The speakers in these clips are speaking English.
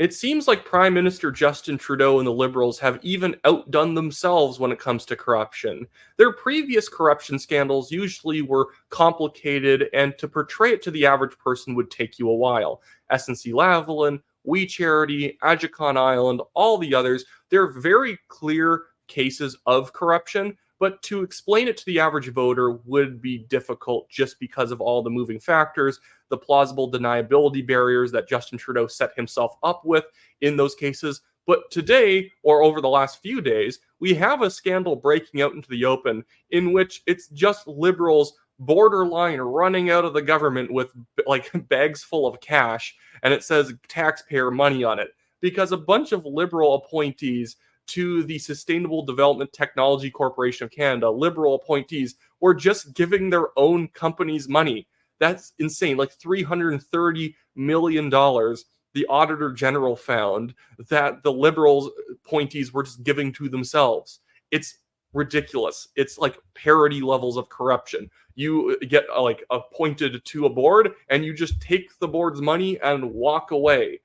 It seems like Prime Minister Justin Trudeau and the Liberals have even outdone themselves when it comes to corruption. Their previous corruption scandals usually were complicated, and to portray it to the average person would take you a while. SNC-Lavalin, We Charity, Agicon Island, all the others, they're very clear cases of corruption, but to explain it to the average voter would be difficult just because of all the moving factors, the plausible deniability barriers that Justin Trudeau set himself up with in those cases. But today, or over the last few days, we have a scandal breaking out into the open in which it's just Liberals borderline running out of the government with like bags full of cash, and it says taxpayer money on it because a bunch of Liberal appointees to the Sustainable Development Technology Corporation of Canada, Liberal appointees, were just giving their own companies money. That's insane. Like $330 million, the Auditor General found that the Liberals appointees were just giving to themselves. It's ridiculous. It's like parody levels of corruption. You get like appointed to a board and you just take the board's money and walk away.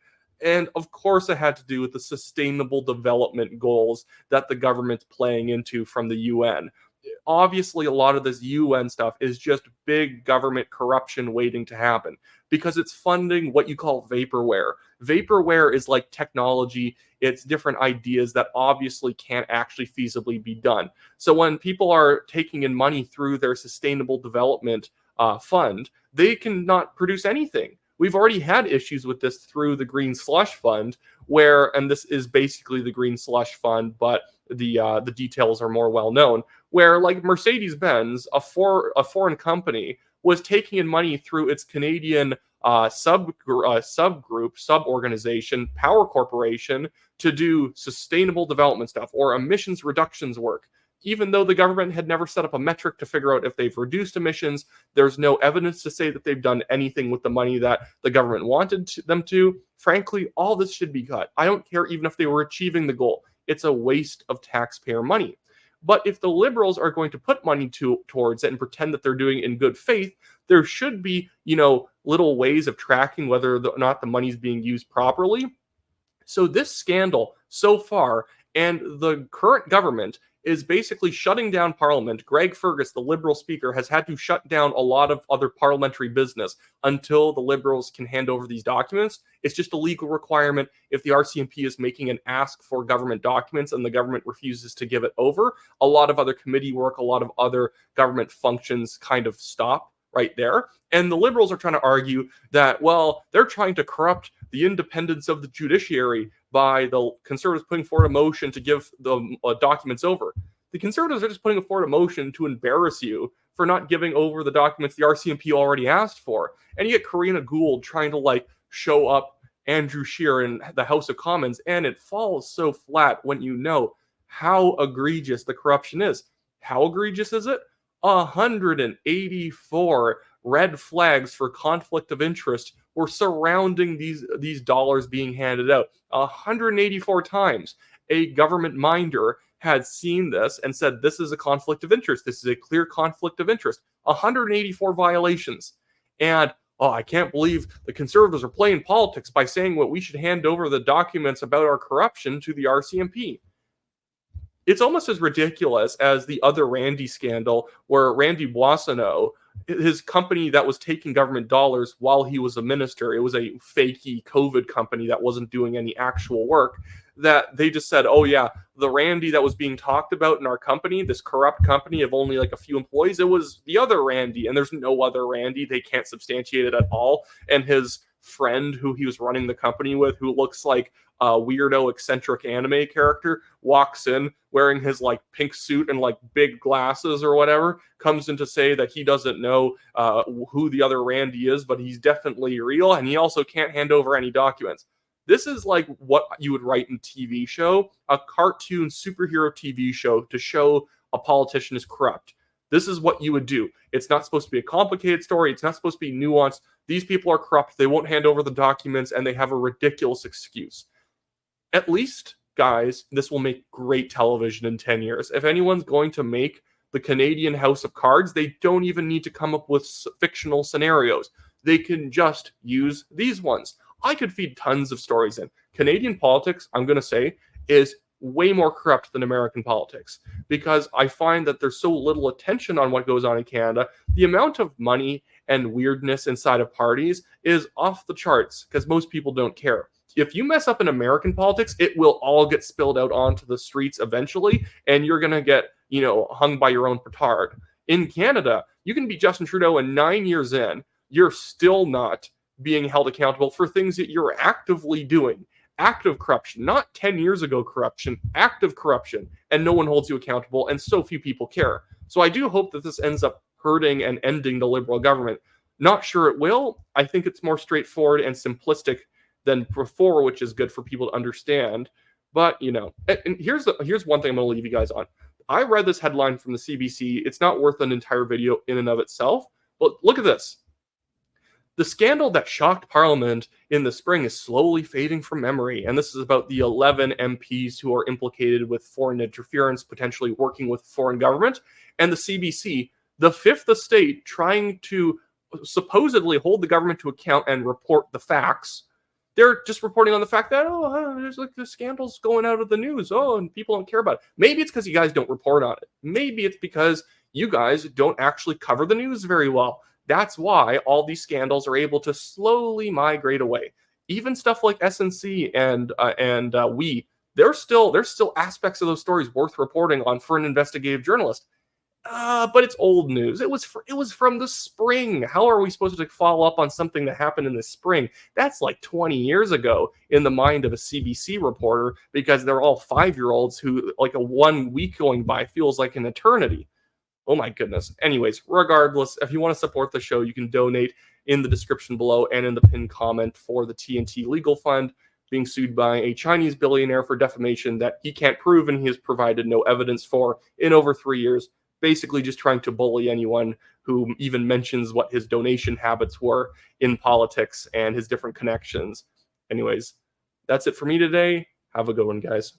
And of course, it had to do with the sustainable development goals that the government's playing into from the UN. Obviously, a lot of this UN stuff is just big government corruption waiting to happen because it's funding what you call vaporware. Vaporware is like technology, it's different ideas that obviously can't actually feasibly be done. So when people are taking in money through their sustainable development fund, they cannot produce anything. We've already had issues with this through the Green Slush Fund, and this is basically the Green Slush Fund, but the details are more well known, where like Mercedes-Benz, a foreign company, was taking in money through its Canadian sub-organization, Power Corporation, to do sustainable development stuff or emissions reductions work. Even though the government had never set up a metric to figure out if they've reduced emissions, there's no evidence to say that they've done anything with the money that the government wanted them to. Frankly, all this should be cut. I don't care even if they were achieving the goal. It's a waste of taxpayer money. But if the Liberals are going to put money towards it and pretend that they're doing it in good faith, there should be, little ways of tracking whether or not the money's being used properly. So this scandal so far, and the current government is basically shutting down Parliament. Greg Fergus, the Liberal Speaker, has had to shut down a lot of other parliamentary business until the Liberals can hand over these documents. It's just a legal requirement. If the RCMP is making an ask for government documents and the government refuses to give it over, a lot of other committee work, a lot of other government functions kind of stop right there. And the Liberals are trying to argue that, well, they're trying to corrupt the independence of the judiciary by the Conservatives putting forward a motion to give the documents over. The Conservatives are just putting forward a motion to embarrass you for not giving over the documents the RCMP already asked for. And you get Karina Gould trying to show up Andrew Scheer in the House of Commons, and it falls so flat when you know how egregious the corruption is. How egregious is it? 184 red flags for conflict of interest were surrounding these dollars being handed out. 184 times a government minder had seen this and said, this is a conflict of interest. This is a clear conflict of interest. 184 violations. And, I can't believe the Conservatives are playing politics by saying what we should hand over the documents about our corruption to the RCMP. It's almost as ridiculous as the other Randy scandal, where Randy Boissonneau, his company that was taking government dollars while he was a minister, it was a fakey COVID company that wasn't doing any actual work, that they just said, oh yeah, the Randy that was being talked about in our company, this corrupt company of only a few employees, it was the other Randy, and there's no other Randy. They can't substantiate it at all. And his friend who he was running the company with, who looks like a weirdo eccentric anime character, walks in wearing his pink suit and big glasses or whatever, comes in to say that he doesn't know who the other Randy is, but he's definitely real, and he also can't hand over any documents. This is like what you would write in TV show, a cartoon superhero TV show to show a politician is corrupt. This is what you would do. It's not supposed to be a complicated story. It's not supposed to be nuanced. These people are corrupt. They won't hand over the documents, and they have a ridiculous excuse. At least, guys, this will make great television in 10 years. If anyone's going to make the Canadian House of Cards, they don't even need to come up with fictional scenarios. They can just use these ones. I could feed tons of stories in. Canadian politics, I'm going to say, is way more corrupt than American politics because I find that there's so little attention on what goes on in Canada. The amount of money and weirdness inside of parties is off the charts because most people don't care. If you mess up in American politics, it will all get spilled out onto the streets eventually, and you're going to get, hung by your own petard. In Canada, you can be Justin Trudeau, and 9 years in, you're still not being held accountable for things that you're actively doing. Active corruption, not 10 years ago corruption, active corruption, and no one holds you accountable, and so few people care. So I do hope that this ends up hurting and ending the Liberal government. Not sure it will. I think it's more straightforward and simplistic than before, which is good for people to understand. But, and here's one thing I'm going to leave you guys on. I read this headline from the CBC. It's not worth an entire video in and of itself, but look at this. The scandal that shocked Parliament in the spring is slowly fading from memory, and this is about the 11 MPs who are implicated with foreign interference, potentially working with foreign government, and the CBC, the fifth estate, trying to supposedly hold the government to account and report the facts. They're just reporting on the fact that, there's like the scandals going out of the news, and people don't care about it. Maybe it's because you guys don't report on it. Maybe it's because you guys don't actually cover the news very well. That's why all these scandals are able to slowly migrate away. Even stuff like SNC and there's still aspects of those stories worth reporting on for an investigative journalist. But it's old news. It was from the spring. How are we supposed to follow up on something that happened in the spring? That's like 20 years ago in the mind of a CBC reporter because they're all 5-year-olds who like a 1 week going by feels like an eternity. Oh my goodness. Anyways, regardless, if you want to support the show, you can donate in the description below and in the pinned comment for the TNT Legal Fund being sued by a Chinese billionaire for defamation that he can't prove and he has provided no evidence for in over 3 years. Basically just trying to bully anyone who even mentions what his donation habits were in politics and his different connections. Anyways, that's it for me today. Have a good one, guys.